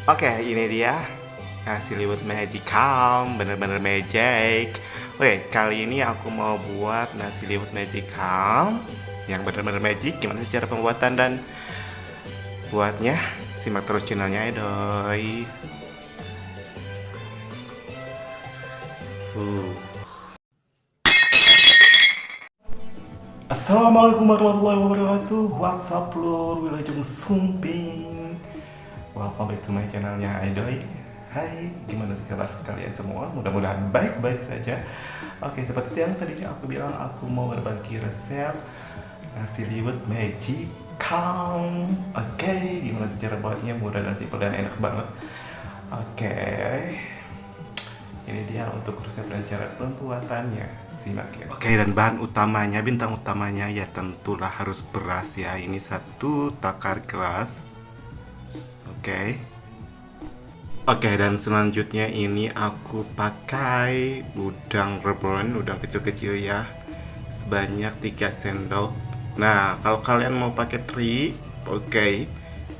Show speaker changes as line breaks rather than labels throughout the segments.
Oke, ini dia nasi liwet magic calm, bener-bener magic. Oke, kali ini aku mau buat nasi liwet magic calm yang bener-bener magic. Gimana sih cara pembuatan dan buatnya? Simak terus channelnya ya doi. Assalamualaikum warahmatullahi wabarakatuh. What's up lur, Wilujeng Sumping. Welcome back to my channelnya Aidoy. Hai, gimana sih kabar kalian semua? Mudah-mudahan baik-baik saja. Oke, seperti yang tadi aku bilang, aku mau berbagi resep nasi liwet magic calm. Oke, gimana sih cara buatnya? Mudah dan simpel dan enak banget. Oke, ini dia untuk resep dan cara pembuatannya. Simak ya. Oke, dan bahan utamanya, bintang utamanya ya tentulah harus beras ya. Ini 1 takar gelas. Oke. Oke, dan selanjutnya ini aku pakai udang rebon, udang kecil-kecil ya. Sebanyak 3 sendok. Nah, kalau kalian mau pakai teri, oke,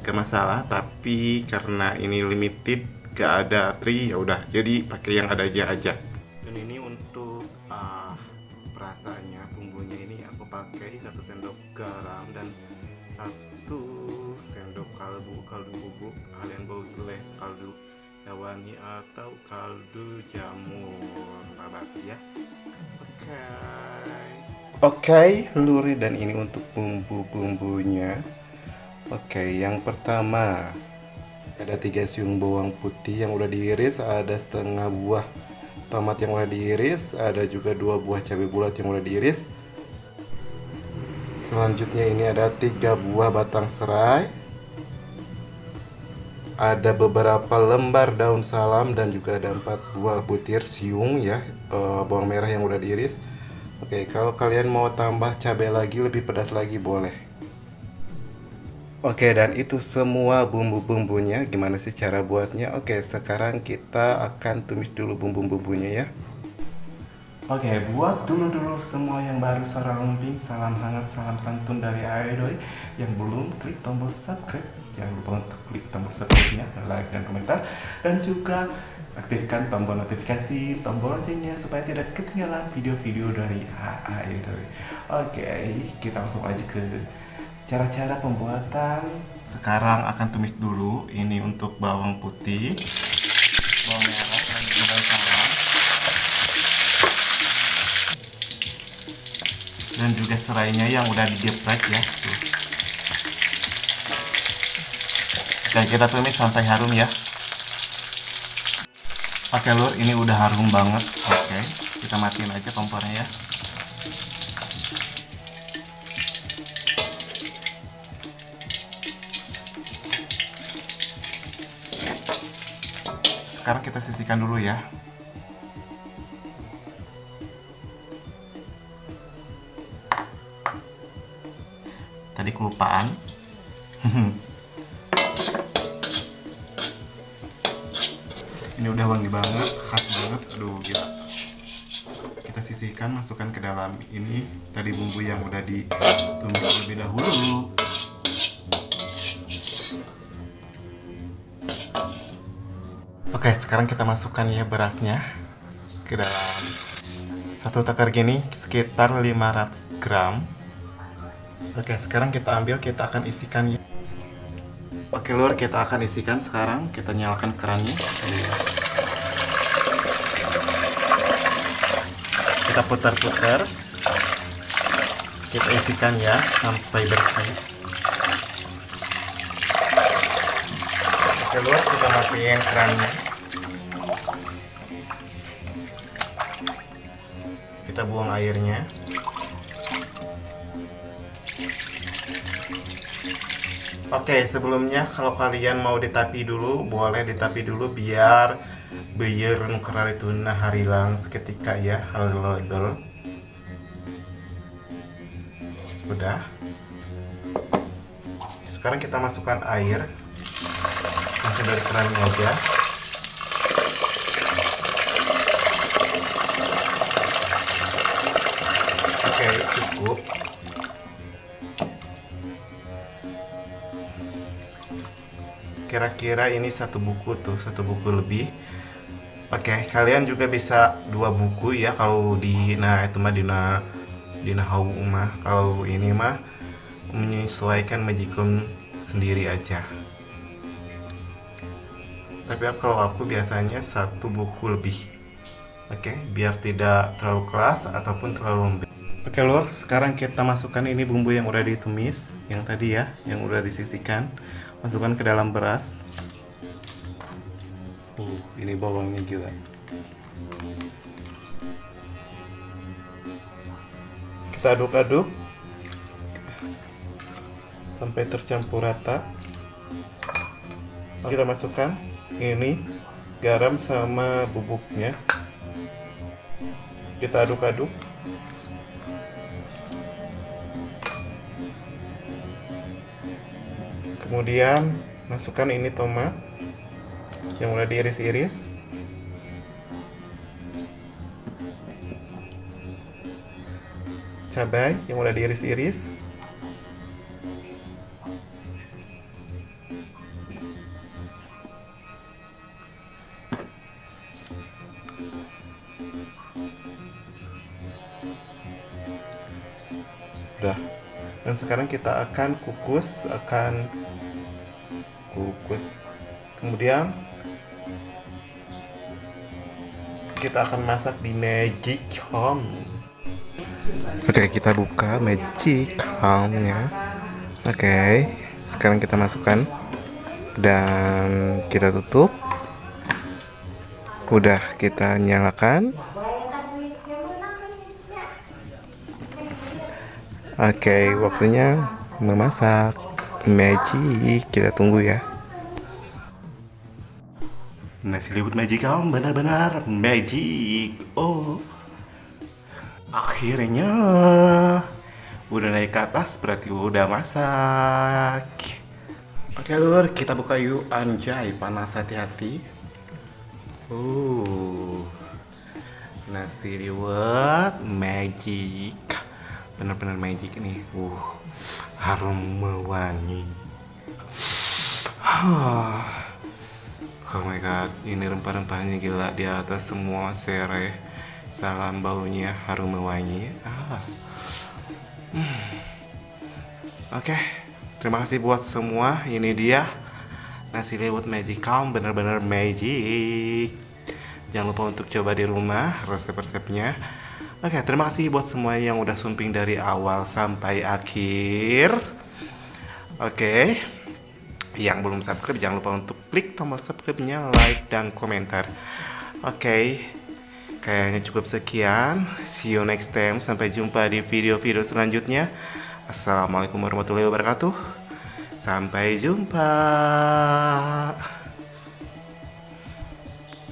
gak masalah, tapi karena ini limited, gak ada teri, ya udah, jadi pakai yang ada aja. Dan ini untuk perasaannya, bumbunya ini aku pakai 1 sendok garam dan 1 sendok kaldu bubuk. Kalian boleh kaldu hewani atau kaldu jamur nabati ya. Oke, luri, dan ini untuk bumbu-bumbunya. Oke, yang pertama ada 3 siung bawang putih yang udah diiris, ada setengah buah tomat yang udah diiris, ada juga 2 buah cabai bulat yang udah diiris. Selanjutnya ini ada 3 buah batang serai, ada beberapa lembar daun salam, dan juga ada 4 buah butir siung ya, bawang merah yang udah diiris. Oke, kalau kalian mau tambah cabai lagi, lebih pedas lagi, boleh. Oke, dan itu semua bumbu-bumbunya. Gimana sih cara buatnya? Oke, sekarang kita akan tumis dulu bumbu-bumbunya ya. Oke, buat dulu-dulu semua yang baru Sarang salam hangat, salam santun dari Aidoy. Yang belum, klik tombol subscribe. Jangan lupa untuk klik tombol subscribe-nya, like dan komentar. Dan juga aktifkan tombol notifikasi, tombol loncengnya supaya tidak ketinggalan video-video dari Aidoy. Oke, kita langsung aja ke cara-cara pembuatan. Sekarang akan tumis dulu. Ini untuk bawang putih, bawang merah, dan juga salam. Dan juga serainya yang udah digeprek ya. Tuh. Dan kita tumis sampai harum ya. Oke lur, ini udah harum banget. Oke, kita matiin aja kompornya ya. Sekarang kita sisihkan dulu ya. Tadi kelupaan. Ini udah wangi banget, khas banget. Aduh, gila. Kita sisihkan, masukkan ke dalam ini tadi bumbu yang udah ditumis terlebih dahulu. Oke, sekarang kita masukkan ya berasnya ke dalam 1 takar gini, sekitar 500 gram. Oke, sekarang kita ambil, kita akan isikan ya. Oke lur, kita akan isikan sekarang. Kita nyalakan kerannya. Kita putar-putar. Kita isikan ya sampai bersih. Oke lur, kita matiin kerannya. Kita buang airnya. Oke, sebelumnya kalau kalian mau ditapi dulu, boleh ditapi dulu biar beuyeurn kerar itu harilang seketika ya, halal. Udah. Sekarang kita masukkan air. Langsung dari kerannya aja. Oke, cukup. kira-kira ini satu buku tuh, satu buku lebih. Oke, kalian juga bisa 2 buku ya kalau di, nah itu mah dina hau mah. Kalau ini mah menyesuaikan magicom sendiri aja. Tapi kalau aku biasanya 1 buku lebih. Oke, biar tidak terlalu keras ataupun terlalu lembek. Oke lur, sekarang kita masukkan ini bumbu yang udah ditumis, yang tadi ya, yang udah disisihkan. Masukkan ke dalam beras. Ini bawangnya gila. Kita aduk-aduk sampai tercampur rata. Kita masukkan ini garam sama bubuknya. Kita aduk-aduk. Kemudian masukkan ini tomat yang udah diiris-iris. Cabai yang udah diiris-iris. Udah. Dan sekarang kita akan kukus, kemudian kita akan masak di magicom. Oke, kita buka magicom-nya. Oke, sekarang kita masukkan dan kita tutup. Udah, kita nyalakan. Oke, waktunya memasak magic. Kita tunggu ya. Nasi liwet magicom benar-benar magic. Oh, akhirnya udah naik ke atas, berarti udah masak. Oke lur, kita buka yuk. Anjay, panas, hati-hati. Nasi liwet magic, benar-benar magic nih. Harum mewangi. Oh my god, ini rempah-rempahnya gila, di atas semua sereh. Salam baunya harum mewangi. Oke, terima kasih buat semua. Ini dia nasi liwet magicom, benar-benar magic. Jangan lupa untuk coba di rumah resep-resepnya. Oke, terima kasih buat semua yang udah sumping dari awal sampai akhir. Oke, yang belum subscribe jangan lupa untuk klik tombol subscribe-nya, like, dan komentar. Oke, kayaknya cukup sekian. See you next time. Sampai jumpa di video-video selanjutnya. Assalamualaikum warahmatullahi wabarakatuh. Sampai jumpa.